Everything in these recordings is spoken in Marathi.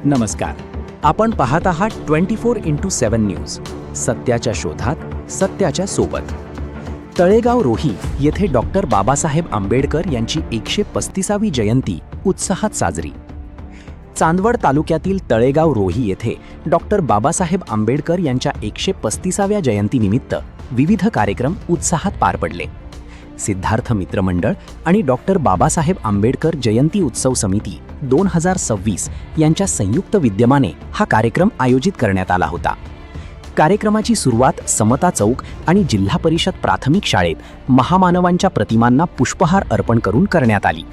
नमस्कार. आपण पाहत आहात 24x7 न्यूज. सत्याच्या शोधात, सत्याच्या सोबत. तळेगाव रोही येथे डॉक्टर बाबासाहेब आंबेडकर यांची 135वी जयंती उत्साहात साजरी. चांदवड तालुक्यातील तळेगाव रोही येथे डॉक्टर बाबासाहेब आंबेडकर यांच्या 135व्या जयंतीनिमित्त विविध कार्यक्रम उत्साहात पार पडले. सिद्धार्थ मित्रमंडळ आणि डॉक्टर बाबासाहेब आंबेडकर जयंती उत्सव समिती 2026 यांच्या संयुक्त विद्यमाने हा कार्यक्रम आयोजित करण्यात आला होता. कार्यक्रमाची सुरुवात समता चौक आणि जिल्हा परिषद प्राथमिक शाळेत महामानवांच्या प्रतिमांना पुष्पहार अर्पण करून करण्यात आली.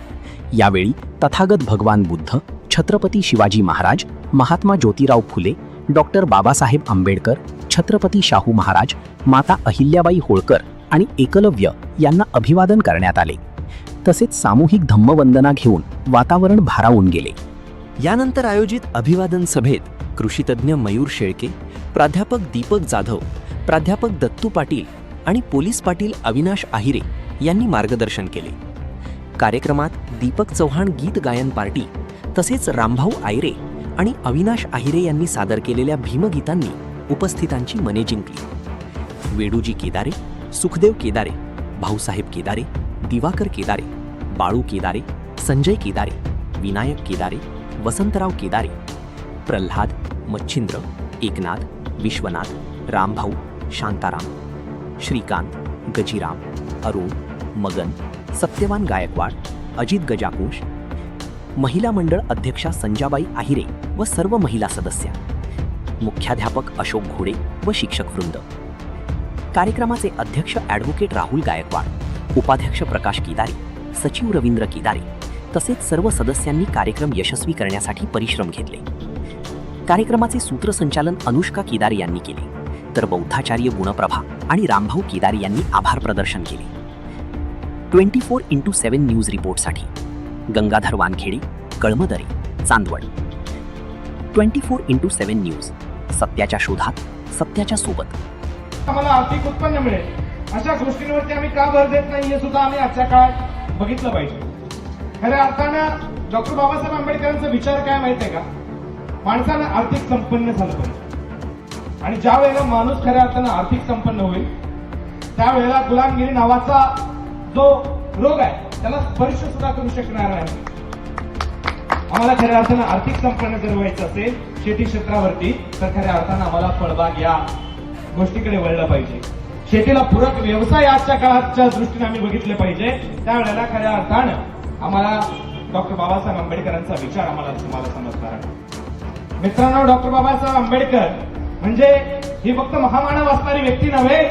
यावेळी तथागत भगवान बुद्ध, छत्रपती शिवाजी महाराज, महात्मा ज्योतिराव फुले, डॉक्टर बाबासाहेब आंबेडकर, छत्रपती शाहू महाराज, माता अहिल्याबाई होळकर आणि एकलव्य यांना अभिवादन करण्यात आले. तसेच सामूहिक धम्मवंदना घेऊन वातावरण भारावून गेले. यानंतर आयोजित अभिवादन सभेत कृषीतज्ञ मयूर शेळके, प्राध्यापक दीपक जाधव, प्राध्यापक दत्तू पाटील आणि पोलीस पाटील अविनाश आहिरे यांनी मार्गदर्शन केले. कार्यक्रमात दीपक चव्हाण गीत गायन पार्टी तसेच रामभाऊ आयरे आणि अविनाश आहिरे यांनी सादर केलेल्या भीमगीतांनी उपस्थितांची मने जिंकली. वेडूजी केदारे, सुखदेव केदारे, भाऊसाहेब केदारे, दिवाकर केदारे, बाळू केदारे, संजय केदारे, विनायक केदारे, वसंतराव केदारे, प्रल्हाद, मच्छिंद्र, एकनाथ, विश्वनाथ, रामभाऊ, शांताराम, श्रीकांत, गजीराम, अरुण, मगन, सत्यवान गायकवाड, अजित गजाकोश, महिला मंडळ अध्यक्षा संजाबाई आहिरे व सर्व महिला सदस्या, मुख्याध्यापक अशोक घोडे व शिक्षक वृंद. कार्यक्रमाचे अध्यक्ष ॲडव्होकेट राहुल गायकवाड, उपाध्यक्ष प्रकाश केदारे, सचिव रवींद्र केदारे तसेच सर्व सदस्यांनी कार्यक्रम यशस्वी करण्यासाठी परिश्रम घेतले. कार्यक्रमाचे सूत्रसंचालन अनुष्का केदारे यांनी केले, तर बौद्धाचार्य गुणप्रभा आणि रामभाऊ केदारे यांनी आभार प्रदर्शन केले. 24x7 न्यूज रिपोर्टसाठी गंगाधर वानखेडे, कळमदरे, चांदवड. 24x7 न्यूज, सत्याच्या शोधात, सत्याच्या सोबत. आम्हाला आर्थिक उत्पन्न मिळेल अशा गोष्टींवरती आम्ही का भर देत नाही हे सुद्धा आम्ही आजच्या काळात बघितलं पाहिजे. खऱ्या अर्थानं डॉक्टर बाबासाहेब आंबेडकरांचा विचार काय माहित आहे का? माणसानं आर्थिक संपन्न झालं पाहिजे. आणि ज्या वेळेला माणूस खऱ्या अर्थानं आर्थिक संपन्न होईल त्यावेळेला गुलामगिरी नावाचा जो रोग आहे त्याला स्पर्श सुद्धा करू शकणार नाही. आम्हाला खऱ्या अर्थानं आर्थिक संपन्न जर व्हायचं असेल शेती क्षेत्रावरती तर खऱ्या अर्थानं आम्हाला फळबाग या गोष्टीकडे वळलं पाहिजे. शेतीला पूरक व्यवसाय आजच्या काळाच्या दृष्टीने आम्ही बघितले पाहिजे. त्यावेळेला खऱ्या अर्थानं आम्हाला डॉक्टर बाबासाहेब आंबेडकरांचा विचार आम्हाला समजणार आहे. मित्रांनो, डॉक्टर बाबासाहेब आंबेडकर म्हणजे ही फक्त महामानव असणारी व्यक्ती नव्हे,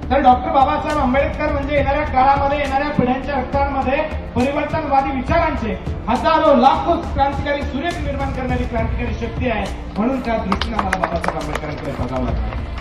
तर डॉक्टर बाबासाहेब आंबेडकर म्हणजे येणाऱ्या काळामध्ये येणाऱ्या पिढ्यांच्या रक्तांमध्ये परिवर्तनवादी विचारांचे हजारो लाखो क्रांतिकारी सुरेख निर्माण करणारी क्रांतिकारी शक्ती आहे. म्हणून त्या दृष्टीने आम्हाला बाबासाहेब आंबेडकरांकडे बघावं लागतं.